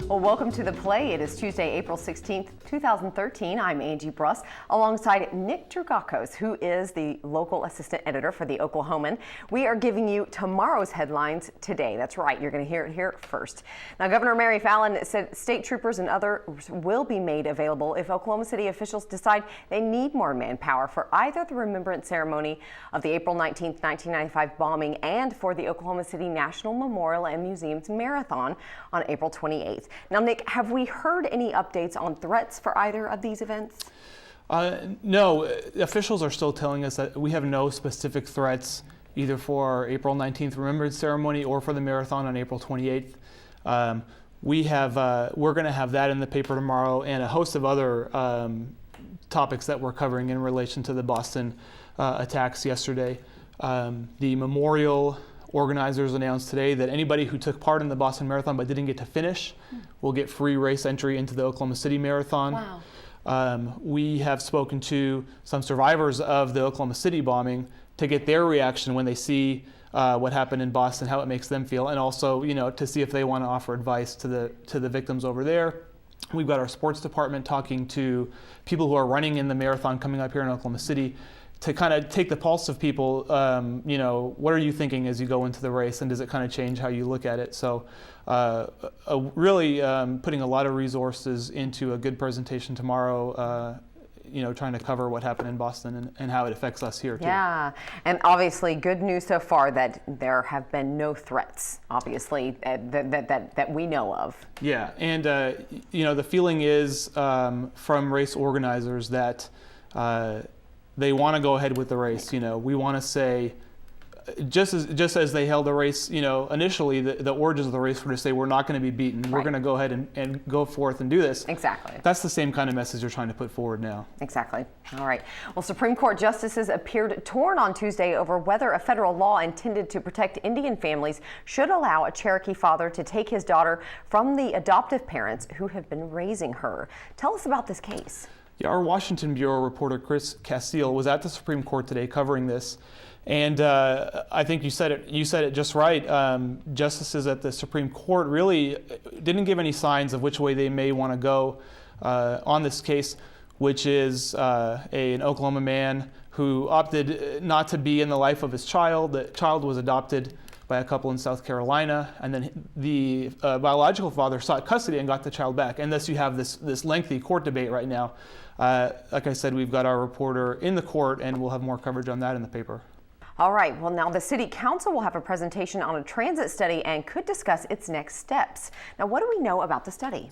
Well, welcome to The Play. It is Tuesday, April 16th, 2013. I'm Angie Bruss, alongside Nick Drugakos, who is the local assistant editor for the Oklahoman. We are giving you tomorrow's headlines today. That's right, you're going to hear it here first. Now, Governor Mary Fallin said state troopers and others will be made available if Oklahoma City officials decide they need more manpower for either the remembrance ceremony of the April 19th, 1995 bombing and for the Oklahoma City National Memorial and Museums Marathon on April 28th. Now, Nick, have we heard any updates on threats for either of these events? No, officials are still telling us that we have no specific threats either for our April 19th Remembrance Ceremony or for the marathon on April 28th. We're going to have that in the paper tomorrow and a host of other topics that we're covering in relation to the Boston attacks yesterday. The memorial organizers announced today that anybody who took part in the Boston Marathon but didn't get to finish will get free race entry into the Oklahoma City Marathon. Wow. We have spoken to some survivors of the Oklahoma City bombing to get their reaction when they see what happened in Boston, how it makes them feel, and also, to see if they want to offer advice to the victims over there. We've got our sports department talking to people who are running in the marathon coming up here in Oklahoma City to kind of take the pulse of people. What are you thinking as you go into the race, and does it kind of change how you look at it? So really putting a lot of resources into a good presentation tomorrow, trying to cover what happened in Boston and how it affects us here too. Yeah, and obviously good news so far that there have been no threats, obviously, that we know of. Yeah, and the feeling is from race organizers that they want to go ahead with the race. We want to say, just as they held the race, initially the origins of the race were to say we're not going to be beaten. Right. We're going to go ahead and go forth and do this. Exactly. That's the same kind of message they're trying to put forward now. Exactly. All right. Well, Supreme Court justices appeared torn on Tuesday over whether a federal law intended to protect Indian families should allow a Cherokee father to take his daughter from the adoptive parents who have been raising her. Tell us about this case. Yeah, our Washington Bureau reporter Chris Castile was at the Supreme Court today covering this, and I think you said it just right. Justices at the Supreme Court really didn't give any signs of which way they may want to go on this case, which is an Oklahoma man who opted not to be in the life of his child. The child was adopted by a couple in South Carolina, and then the biological father sought custody and got the child back. And thus you have this lengthy court debate right now. Like I said, we've got our reporter in the court, and we'll have more coverage on that in the paper. All right, well, now the City Council will have a presentation on a transit study and could discuss its next steps. Now, what do we know about the study?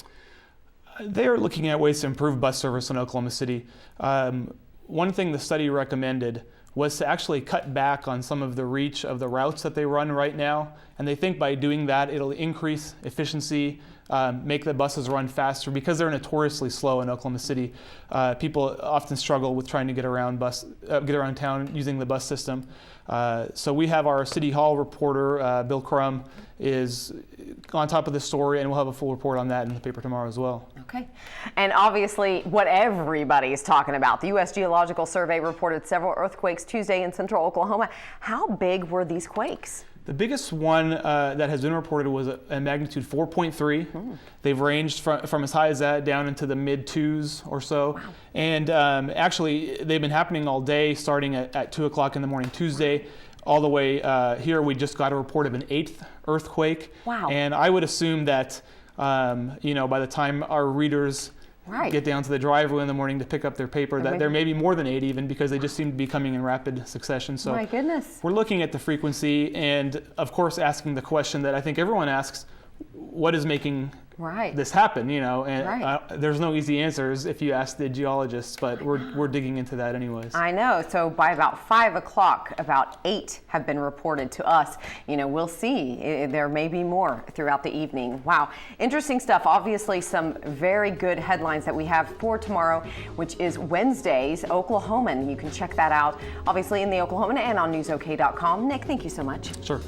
They are looking at ways to improve bus service in Oklahoma City. One thing the study recommended was to actually cut back on some of the reach of the routes that they run right now. And they think by doing that, it'll increase efficiency, make the buses run faster, because they're notoriously slow in Oklahoma City. People often struggle with trying to get around town using the bus system. So we have our City Hall reporter, Bill Crum, is on top of the story, and we'll have a full report on that in the paper tomorrow as well. Okay. And obviously, what everybody is talking about, the U.S. Geological Survey reported several earthquakes Tuesday in central Oklahoma. How big were these quakes? The biggest one that has been reported was a magnitude 4.3. They've ranged from as high as that down into the mid 2s or so. Wow. And actually, they've been happening all day, starting at 2 o'clock in the morning Tuesday, all the way here. We just got a report of an 8th earthquake. Wow. And I would assume that, by the time our readers get down to the driveway in the morning to pick up their paper, that there may be more than 8 even, because they just seem to be coming in rapid succession. So my goodness. We're looking at the frequency and, of course, asking the question that I think everyone asks: what is making this happen? There's no easy answers if you ask the geologists, but we're digging into that anyways. I know. So by about 5 o'clock, about 8 have been reported to us. We'll see. There may be more throughout the evening. Wow. Interesting stuff. Obviously, some very good headlines that we have for tomorrow, which is Wednesday's Oklahoman. You can check that out, obviously, in the Oklahoman and on newsok.com. Nick, thank you so much. Sure.